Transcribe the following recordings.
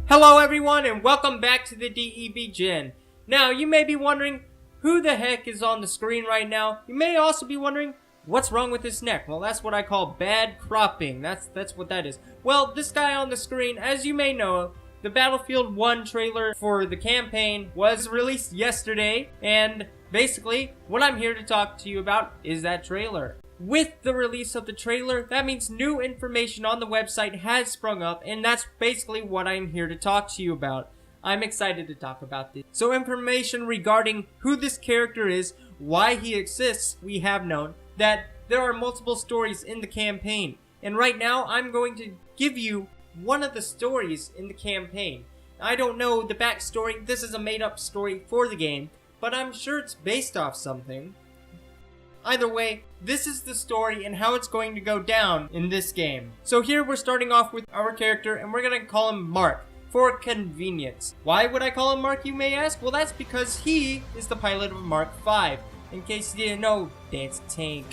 Hello everyone and welcome back to the DEB Gen. Now you may be wondering who the heck is on the screen right now. You may also be wondering what's wrong with his neck. Well, that's what I call bad cropping. That's what that is. Well, this guy on the screen, as you may know, the Battlefield 1 trailer for the campaign was released yesterday, and basically what I'm here to talk to you about is that trailer. With the release of the trailer, that means new information on the website has sprung up, and that's basically what I'm here to talk to you about. I'm excited to talk about this. So information regarding who this character is, why he exists, we have known that there are multiple stories in the campaign. And right now, I'm going to give you one of the stories in the campaign. I don't know the backstory, this is a made-up story for the game, but I'm sure it's based off something. Either way, this is the story and how it's going to go down in this game. So here we're starting off with our character and we're going to call him Mark for convenience. Why would I call him Mark, you may ask? Well, that's because he is the pilot of Mark V. In case you didn't know, that's a tank.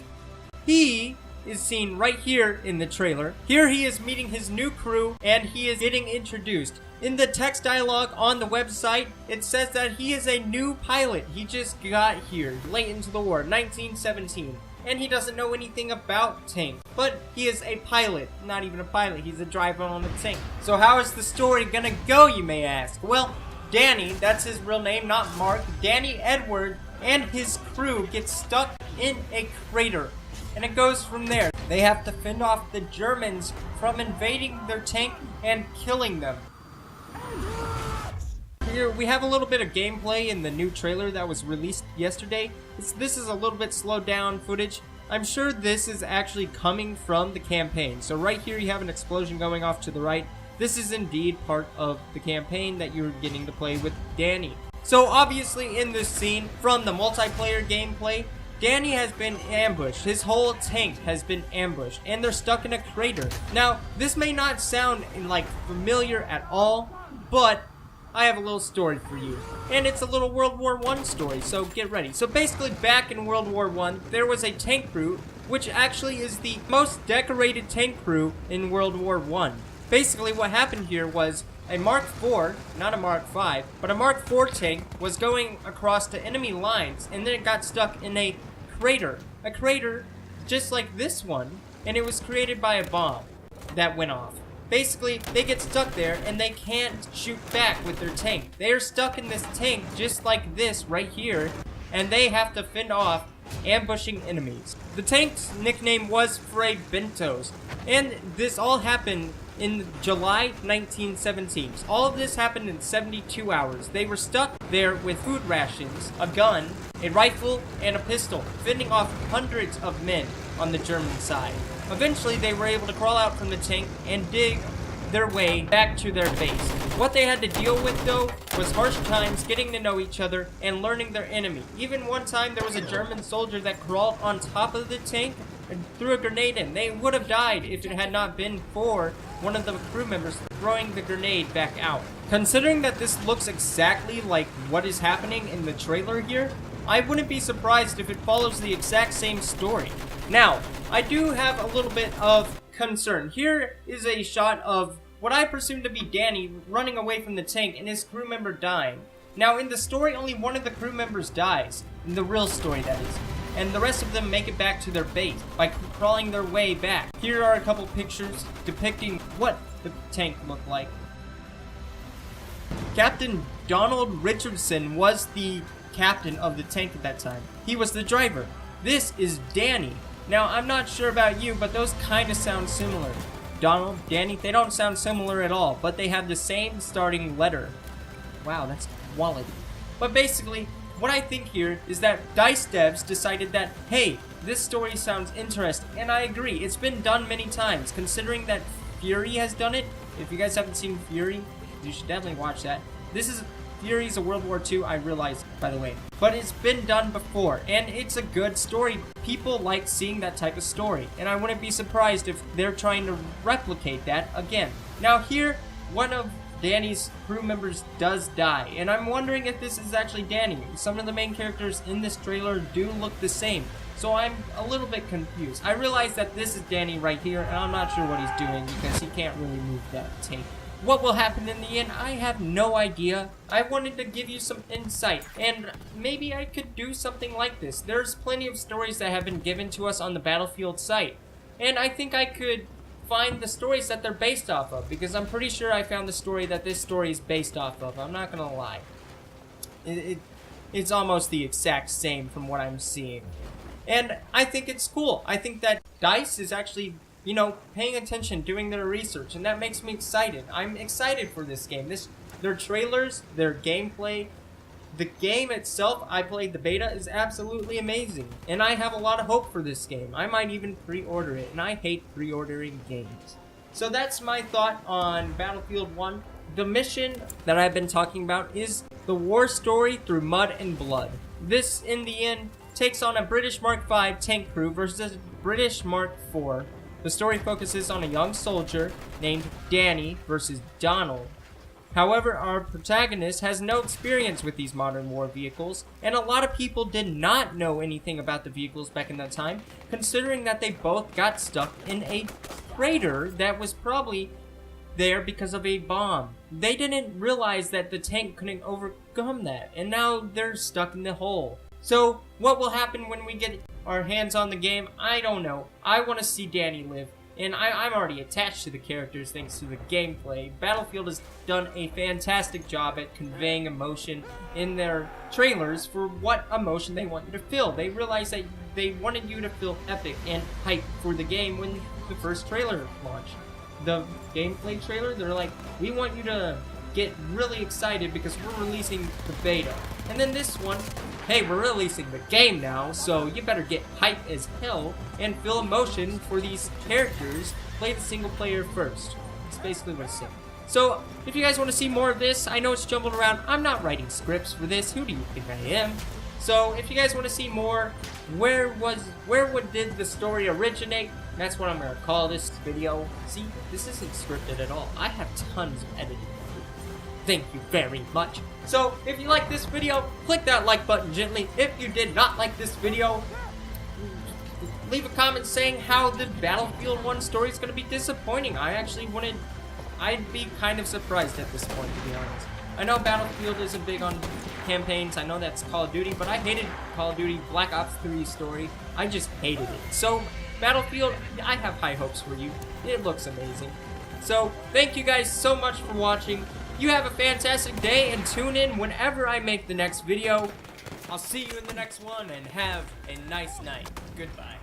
He is seen right here in the trailer. Here he is meeting his new crew and he is getting introduced. In the text dialogue on the website, it says that he is a new pilot. He just got here late into the war, 1917. And he doesn't know anything about tanks. But he is a pilot. Not even a pilot, he's a driver on a tank. So how is the story gonna go, you may ask? Well, Danny, that's his real name, not Mark. Danny Edward and his crew get stuck in a crater. And it goes from there. They have to fend off the Germans from invading their tank and killing them. Here we have a little bit of gameplay in the new trailer that was released yesterday. This is a little bit slowed down footage. I'm sure this is actually coming from the campaign. So right here you have an explosion going off to the right. This is indeed part of the campaign that you're getting to play with Danny. So obviously in this scene from the multiplayer gameplay, Danny has been ambushed. His whole tank has been ambushed and they're stuck in a crater. Now, this may not sound like familiar at all, but I have a little story for you. And it's a little World War I story, so get ready. So basically back in World War I, there was a tank crew, which actually is the most decorated tank crew in World War I. Basically what happened here was a Mark IV, not a Mark V, but a Mark IV tank was going across the enemy lines and then it got stuck in a crater. A crater just like this one, and it was created by a bomb that went off. Basically, they get stuck there and they can't shoot back with their tank. They are stuck in this tank just like this right here, and they have to fend off ambushing enemies. The tank's nickname was Fray Bentos, and this all happened in July 1917. All of this happened in 72 hours. They were stuck there with food rations, a gun, a rifle, and a pistol, fending off hundreds of men on the German side. Eventually, they were able to crawl out from the tank and dig their way back to their base. What they had to deal with, though, was harsh times, getting to know each other, and learning their enemy. Even one time, there was a German soldier that crawled on top of the tank and threw a grenade in. They would have died if it had not been for one of the crew members throwing the grenade back out. Considering that this looks exactly like what is happening in the trailer here, I wouldn't be surprised if it follows the exact same story. Now, I do have a little bit of concern. Here is a shot of what I presume to be Danny running away from the tank and his crew member dying. Now, in the story, only one of the crew members dies. In the real story, that is. And the rest of them make it back to their base by crawling their way back. Here are a couple pictures depicting what the tank looked like. Captain Donald Richardson was the captain of the tank at that time. He was the driver. This is Danny. Now, I'm not sure about you, but those kind of sound similar. Donald, Danny, they don't sound similar at all, but they have the same starting letter. Wow, that's quality. But basically, what I think here is that DICE devs decided that, hey, this story sounds interesting, and I agree. It's been done many times, considering that Fury has done it. If you guys haven't seen Fury, you should definitely watch that. This is Fury's a World War II, I realize, by the way. But it's been done before, and it's a good story. People like seeing that type of story, and I wouldn't be surprised if they're trying to replicate that again. Now here, one of Danny's crew members does die, and I'm wondering if this is actually Danny. Some of the main characters in this trailer do look the same, so I'm a little bit confused. I realize that this is Danny right here, and I'm not sure what he's doing because he can't really move that tank what will happen in the end, I have no idea. I wanted to give you some insight, and maybe I could do something like this. There's plenty of stories that have been given to us on the Battlefield site, and I think I could find the stories that they're based off of, because I'm pretty sure I found the story that this story is based off of. I'm not gonna lie. It's almost the exact same from what I'm seeing. And I think it's cool. I think that DICE is actually, you know, paying attention, doing their research, and that makes me excited. I'm excited for this game. Their trailers, their gameplay, the game itself, I played the beta, is absolutely amazing. And I have a lot of hope for this game. I might even pre-order it, and I hate pre-ordering games. So that's my thought on Battlefield 1. The mission that I've been talking about is the war story through mud and blood. This, in the end, takes on a British Mark V tank crew versus a British Mark IV. The story focuses on a young soldier named Danny versus Donald. However, our protagonist has no experience with these modern war vehicles, and a lot of people did not know anything about the vehicles back in that time, considering that they both got stuck in a crater that was probably there because of a bomb. They didn't realize that the tank couldn't overcome that, and now they're stuck in the hole. So, what will happen when we get our hands on the game? I don't know. I want to see Danny live, and I'm already attached to the characters thanks to the gameplay. Battlefield has done a fantastic job at conveying emotion in their trailers for what emotion they want you to feel. They realized that they wanted you to feel epic and hype for the game when the first trailer launched. The gameplay trailer, they're like, we want you to get really excited because we're releasing the beta. And then this one, hey, we're releasing the game now, so you better get hype as hell and feel emotion for these characters. Play the single player first. That's basically what it's saying. So, if you guys want to see more of this, I know it's jumbled around. I'm not writing scripts for this. Who do you think I am? So, if you guys want to see more, did the story originate? That's what I'm going to call this video. See, this isn't scripted at all. I have tons of editing. Thank you very much. So, if you like this video, click that like button gently. If you did not like this video, leave a comment saying how the Battlefield 1 story is going to be disappointing. I'd be kind of surprised at this point, to be honest. I know Battlefield isn't big on campaigns. I know that's Call of Duty, but I hated Call of Duty Black Ops 3 story. I just hated it. So, Battlefield, I have high hopes for you. It looks amazing. So, thank you guys so much for watching. You have a fantastic day, and tune in whenever I make the next video. I'll see you in the next one, and have a nice night. Goodbye.